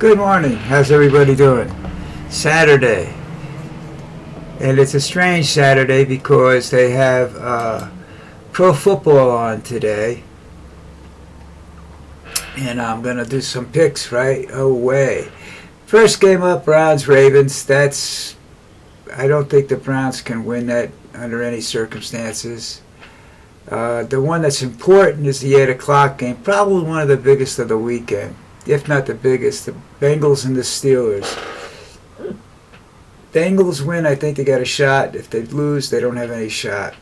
Good morning. How's everybody doing? Saturday. And it's a strange Saturday because they have pro football on today. And I'm going to do some picks right away. First game up, Browns-Ravens. I don't think the Browns can win that under any circumstances. The one that's important is the 8 o'clock game. Probably one of the biggest of the weekend, if not the biggest. The Bengals and the Steelers. Bengals win, I think they got a shot. If they lose, they don't have any shot.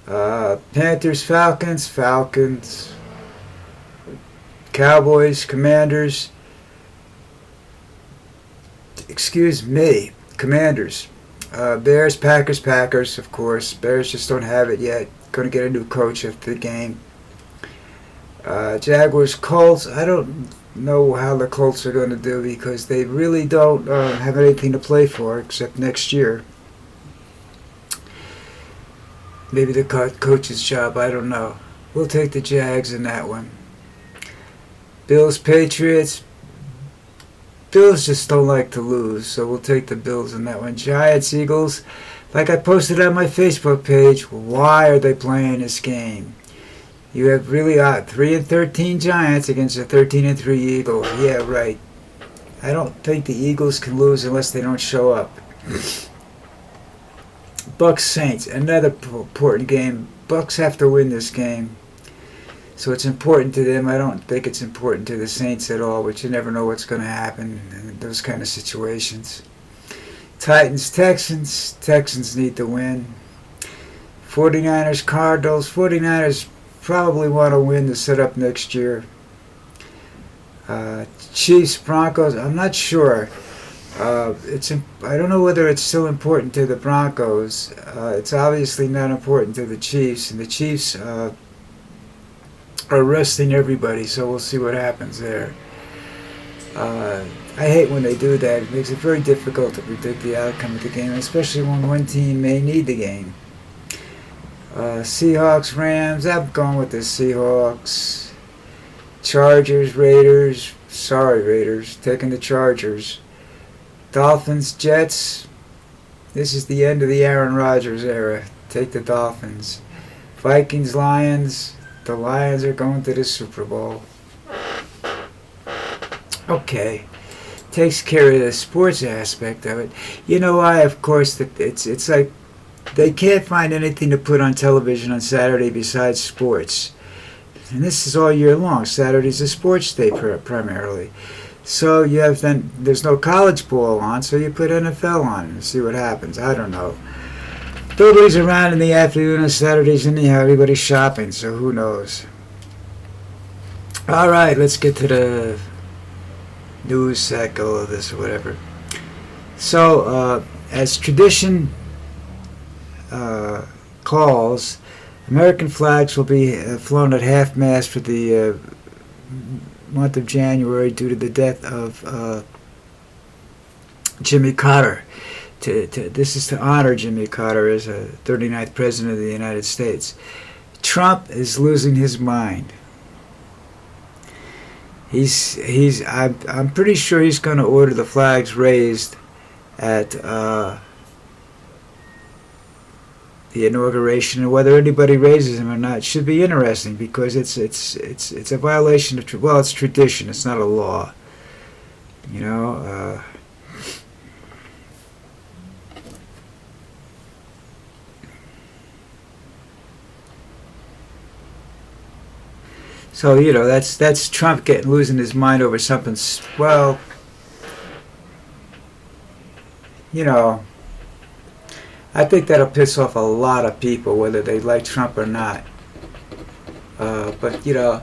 Panthers, Falcons. Cowboys, Commanders. Commanders. Bears, Packers, of course. Bears just don't have it yet. Going to get a new coach after the game. Jaguars, Colts. I don't know how the Colts are going to do because they really don't have anything to play for except next year. Maybe the coach's job, I don't know. We'll take the Jags in that one. Bills, Patriots. Bills just don't like to lose, so we'll take the Bills in that one. Giants, Eagles. Like I posted on my Facebook page, why are they playing this game? You have really 3-13 Giants against a 13-3 Eagles. Yeah, right. I don't think the Eagles can lose unless they don't show up. Bucks, Saints. Another important game. Bucks have to win this game. So it's important to them. I don't think it's important to the Saints at all, but you never know what's going to happen in those kind of situations. Titans, Texans. Texans need to win. 49ers, Cardinals. 49ers probably want to win to set up next year. Chiefs, Broncos. I'm not sure. I don't know whether it's still important to the Broncos. It's obviously not important to the Chiefs, and the Chiefs are resting everybody, so we'll see what happens there. I hate when they do that. It makes it very difficult to predict the outcome of the game, especially when one team may need the game. Seahawks, Rams. I'm going with the Seahawks. Chargers, Raiders. Sorry, Raiders. Taking the Chargers. Dolphins, Jets. This is the end of the Aaron Rodgers era. Take the Dolphins. Vikings, Lions. The Lions are going to the Super Bowl. Okay. Takes care of the sports aspect of it. You know why? Of course, that it's like they can't find anything to put on television on Saturday besides sports. And this is all year long. Saturday's a sports day primarily. So you have there's no college ball on, so you put NFL on and see what happens. I don't know. Nobody's around in the afternoon on Saturdays anyhow. Everybody's shopping, so who knows. All right, let's get to the news cycle of this or whatever. So, as tradition calls, American flags will be flown at half-mast for the month of January due to the death of Jimmy Carter. This is to honor Jimmy Carter as a 39th President of the United States. Trump is losing his mind. I'm pretty sure he's going to order the flags raised at the inauguration, and whether anybody raises them or not should be interesting because it's a violation of it's tradition. It's not a law. You know. So, you know, that's Trump losing his mind over something. Well, you know, I think that'll piss off a lot of people, whether they like Trump or not. But, you know,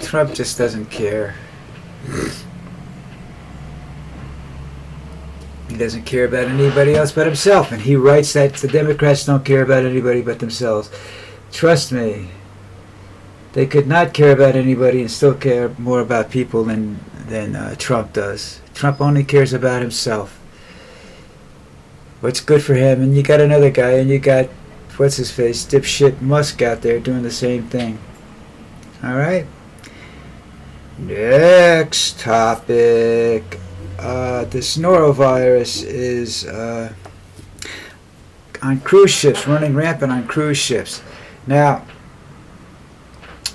Trump just doesn't care. He doesn't care about anybody else but himself. And he writes that the Democrats don't care about anybody but themselves. Trust me. They could not care about anybody and still care more about people than Trump does. Trump only cares about himself. What's good for him? And you got another guy, and you got, what's his face, dipshit Musk out there doing the same thing. All right? Next topic. This norovirus is on cruise ships, running rampant on cruise ships. Now,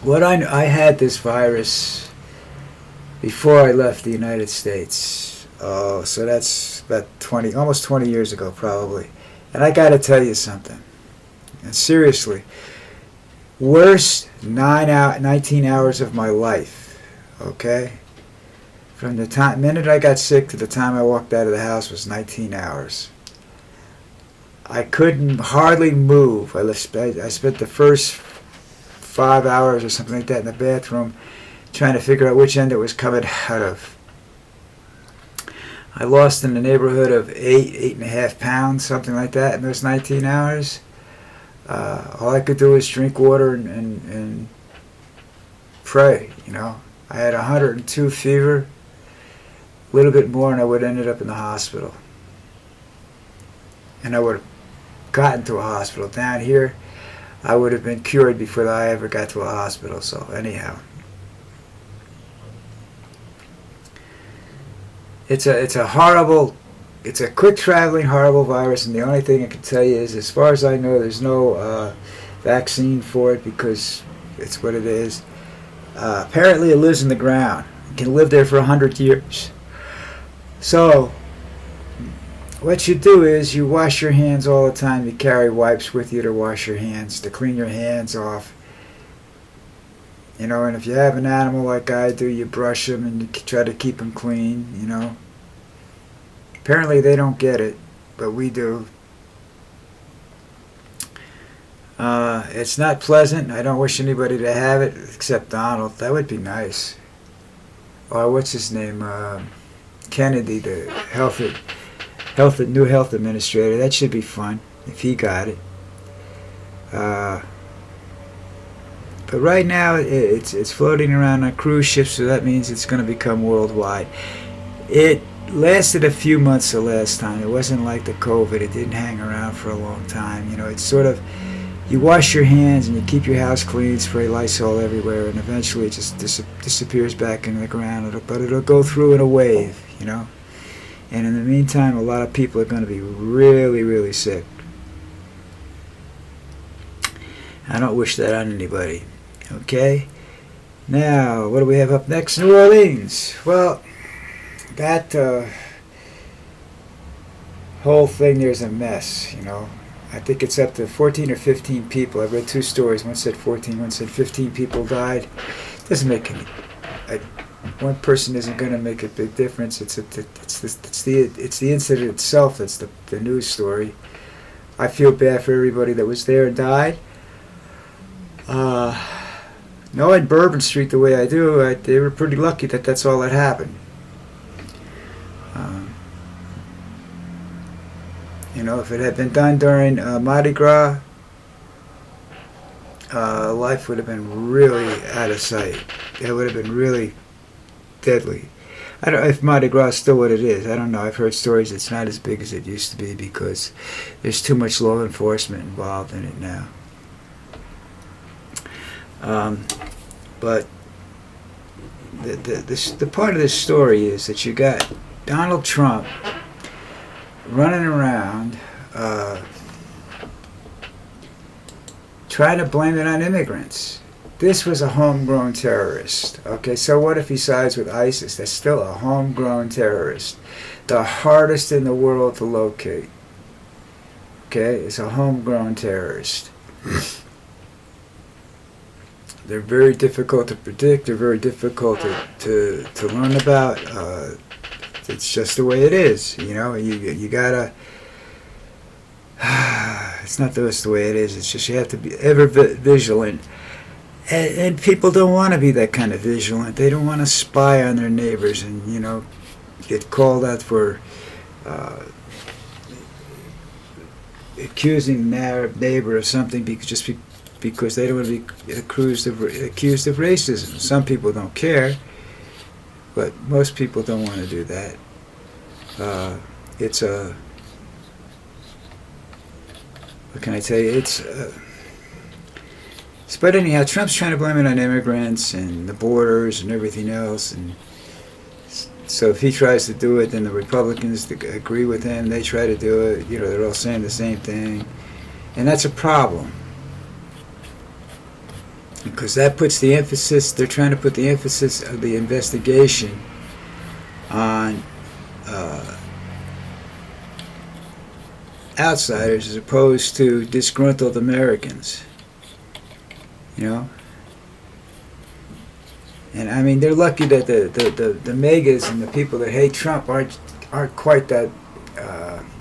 I had this virus before I left the United States. Oh, so that's about almost 20 years ago, probably. And I got to tell you something. And seriously, worst 19 hours of my life. Okay? From the minute I got sick to the time I walked out of the house was 19 hours. I couldn't hardly move. I spent the first 5 hours or something like that in the bathroom trying to figure out which end it was coming out of. I lost in the neighborhood of 8.5 pounds, something like that, in those 19 hours. All I could do was drink water and pray, you know. I had 102 fever, a little bit more, and I would have ended up in the hospital. And I would have gotten to a hospital. Down here, I would have been cured before I ever got to a hospital. So anyhow, it's a horrible, it's a quick traveling horrible virus, and the only thing I can tell you is, as far as I know, there's no vaccine for it because it's what it is. Apparently, it lives in the ground. It can live there for 100 years. So what you do is you wash your hands all the time. You carry wipes with you to wash your hands, to clean your hands off. You know, and if you have an animal like I do, you brush them and you try to keep them clean, you know. Apparently they don't get it, but we do. It's not pleasant. I don't wish anybody to have it except Donald. That would be nice. Or what's his name? Kennedy, the new health administrator. That should be fun if he got it. But right now it's floating around on cruise ships, so that means it's going to become worldwide. It lasted a few months the last time. It wasn't like the COVID. It didn't hang around for a long time. You know, it's sort of, you wash your hands and you keep your house clean, spray Lysol everywhere, and eventually it just disappears back into the ground. But it'll go through in a wave, you know. And in the meantime, a lot of people are going to be really, really sick. I don't wish that on anybody. Okay? Now, what do we have up next? New Orleans. Well, that whole thing there's a mess, you know. I think it's up to 14 or 15 people. I've read two stories. One said 14, one said 15 people died. Doesn't make any... one person isn't going to make a big difference. It's the incident itself that's the news story. I feel bad for everybody that was there and died. Knowing Bourbon Street the way I do, they were pretty lucky that that's all that happened. You know, if it had been done during Mardi Gras, life would have been really out of sight. It would have been really deadly. I don't know if Mardi Gras is still what it is. I don't know. I've heard stories it's not as big as it used to be because there's too much law enforcement involved in it now. But the part of this story is that you got Donald Trump running around trying to blame it on immigrants. This was a homegrown terrorist. Okay, so what if he sides with ISIS? That's still a homegrown terrorist. The hardest in the world to locate. Okay, it's a homegrown terrorist. They're very difficult to predict. They're very difficult to learn about. It's just the way it is. You know, you gotta. It's not just the way it is. It's just you have to be ever vigilant. And people don't want to be that kind of vigilant. They don't want to spy on their neighbors and, you know, get called out for accusing their neighbor of something because they don't want to be accused of racism. Some people don't care, but most people don't want to do that. It's a... What can I tell you? But anyhow, Trump's trying to blame it on immigrants and the borders and everything else. And so if he tries to do it, then the Republicans agree with him. They try to do it. You know, they're all saying the same thing. And that's a problem. Because that puts the emphasis, they're trying to put the emphasis of the investigation on outsiders as opposed to disgruntled Americans. You know? And I mean, they're lucky that the megas and the people that hate Trump aren't quite that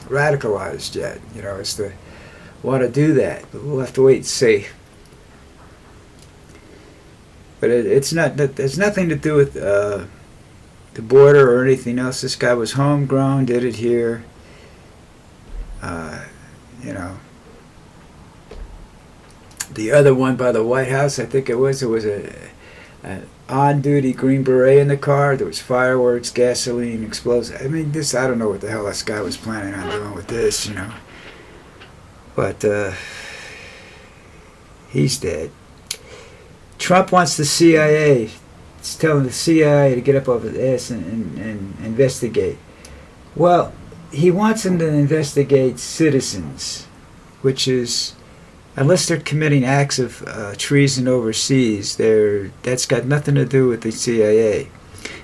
radicalized yet, you know, as to want to do that. But we'll have to wait and see. But it's not, there's nothing to do with the border or anything else. This guy was homegrown, did it here. You know, the other one by the White House, I think it was a on-duty Green Beret in the car. There was fireworks, gasoline, explosives. I mean, I don't know what the hell this guy was planning on doing with this, you know. But he's dead. Trump wants the CIA. He's telling the CIA to get up off his ass and investigate. Well, he wants them to investigate citizens, which is, unless they're committing acts of treason overseas, that's got nothing to do with the CIA.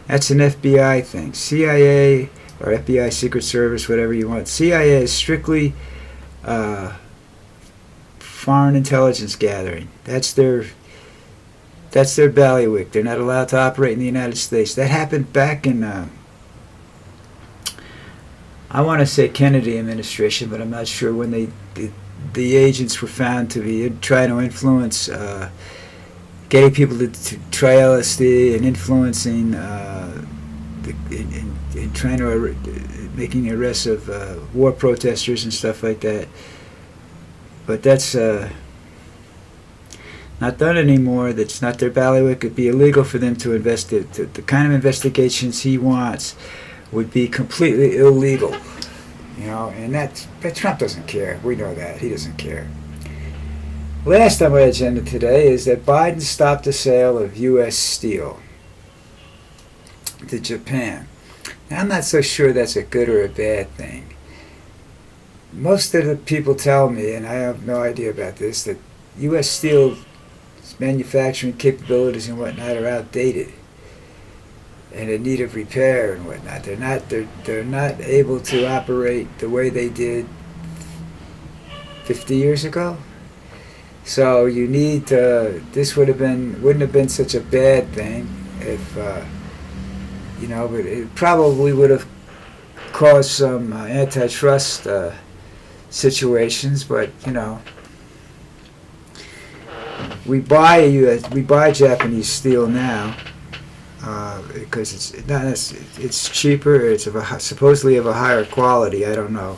That's an FBI thing. CIA or FBI Secret Service, whatever you want. CIA is strictly foreign intelligence gathering. That's their bailiwick. They're not allowed to operate in the United States. That happened back in I want to say Kennedy administration, but I'm not sure when the agents were found to be trying to influence, getting people to try LSD and influencing, and trying to making arrests of war protesters and stuff like that. But that's not done anymore. That's not their bailiwick. It'd be illegal for them to investigate. The kind of investigations he wants would be completely illegal, you know, and but Trump doesn't care. We know that. He doesn't care. Last on my agenda today is that Biden stopped the sale of U.S. steel to Japan. Now, I'm not so sure that's a good or a bad thing. Most of the people tell me, and I have no idea about this, that U.S. steel manufacturing capabilities and whatnot are outdated and in need of repair and whatnot. They're not able to operate the way they did 50 years ago. So you need this wouldn't have been such a bad thing if you know, but it probably would have caused some antitrust situations. But you know, we buy Japanese steel now. Because it's cheaper. It's supposedly of a higher quality. I don't know.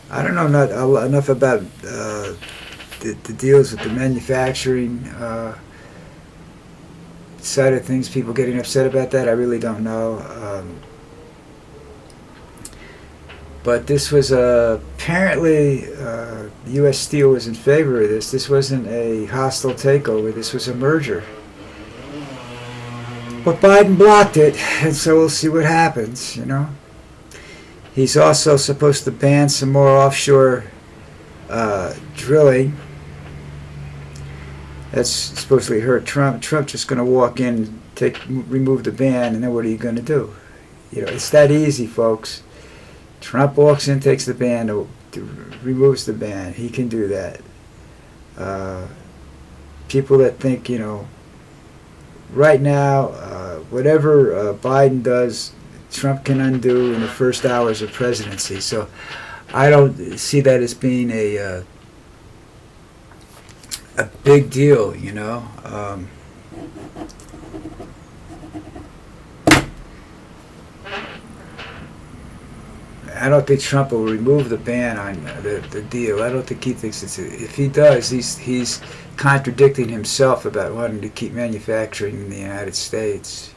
Not enough about the deals with the manufacturing side of things. People getting upset about that. I really don't know. But this was apparently U.S. Steel was in favor of this. This wasn't a hostile takeover. This was a merger. But Biden blocked it, and so we'll see what happens, you know. He's also supposed to ban some more offshore drilling. That's supposedly hurt Trump. Trump's just going to walk in, remove the ban, and then what are you going to do? You know, it's that easy, folks. Trump walks in, takes the ban, removes the ban. He can do that. People that think, you know, right now, whatever Biden does, Trump can undo in the first hours of presidency. So I don't see that as being a big deal, you know. I don't think Trump will remove the ban on the deal. I don't think he thinks if he does, he's contradicting himself about wanting to keep manufacturing in the United States.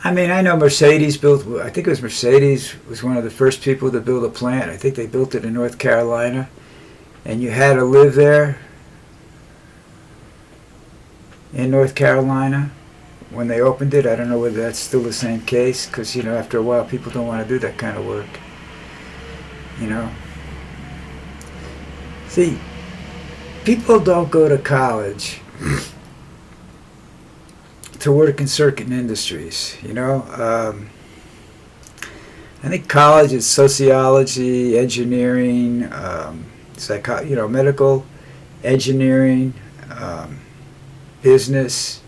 I mean, I know Mercedes built, I think it was Mercedes was one of the first people to build a plant. I think they built it in North Carolina. And you had to live there in North Carolina when they opened it. I don't know whether that's still the same case, because, you know, after a while people don't want to do that kind of work. You know? See, people don't go to college to work in certain industries, you know. I think college is sociology, engineering, medical, engineering, business,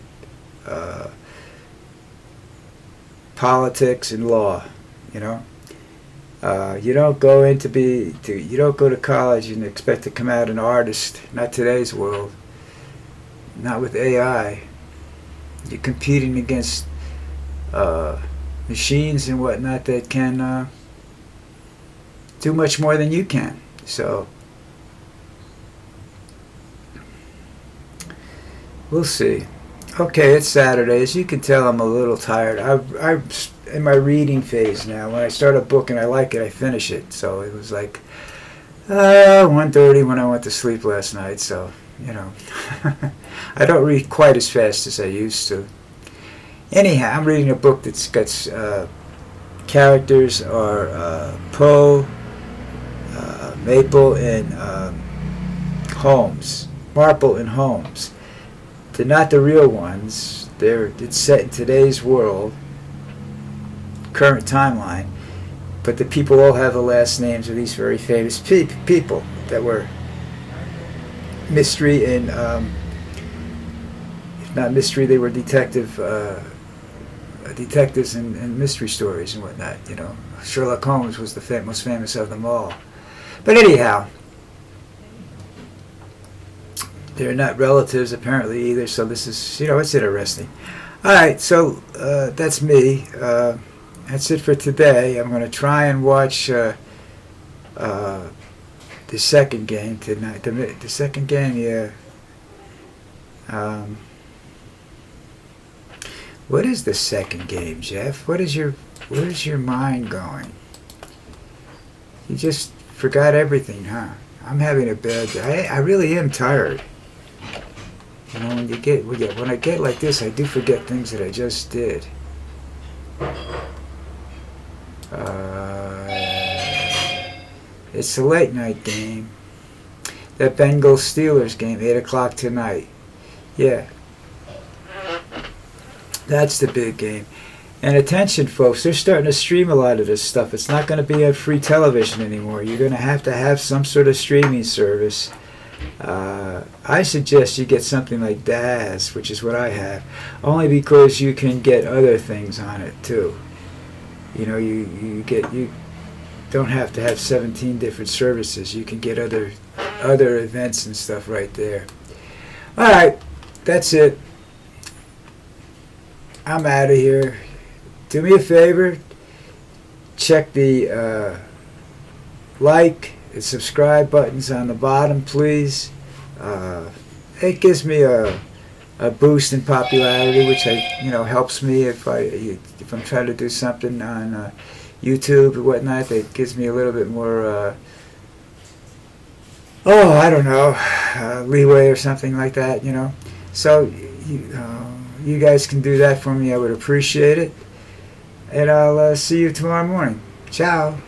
politics, and law. You know, you don't go you don't go to college and expect to come out an artist. Not today's world. Not with AI. You're competing against machines and whatnot that can do much more than you can. So we'll see. Okay, it's Saturday. As you can tell, I'm a little tired. I'm in my reading phase now. When I start a book and I like it, I finish it. So it was like 1:30 when I went to sleep last night. So, you know, I don't read quite as fast as I used to. Anyhow, I'm reading a book that's got characters are Poe, Maple, and Holmes. Marple and Holmes. They're not the real ones. It's set in today's world, current timeline, but the people all have the last names of these very famous people that were mystery and, if not mystery, they were detectives and mystery stories and whatnot. You know, Sherlock Holmes was the most famous of them all. But anyhow, they're not relatives apparently either, so this is, you know, it's interesting. Alright, so that's me. That's it for today. I'm going to try and watch the second game tonight. The second game, yeah. What is the second game, Jeff? Where's your mind going? You just forgot everything, huh? I'm having a bad day. I really am tired. You know, when I get like this, I do forget things that I just did. It's a late night game. That Bengals Steelers game, 8 o'clock tonight. Yeah. That's the big game. And attention, folks, they're starting to stream a lot of this stuff. It's not going to be on free television anymore. You're going to have some sort of streaming service. I suggest you get something like Daz, which is what I have, only because you can get other things on it too. You know, you don't have to have 17 different services. You can get other events and stuff right there. All right, that's it. I'm out of here. Do me a favor. Check the like and subscribe buttons on the bottom, please. It gives me a boost in popularity, which helps me if I'm trying to do something on YouTube or whatnot. That gives me a little bit more I don't know, leeway or something like that, you know. So you guys can do that for me. I would appreciate it. And I'll see you tomorrow morning. Ciao.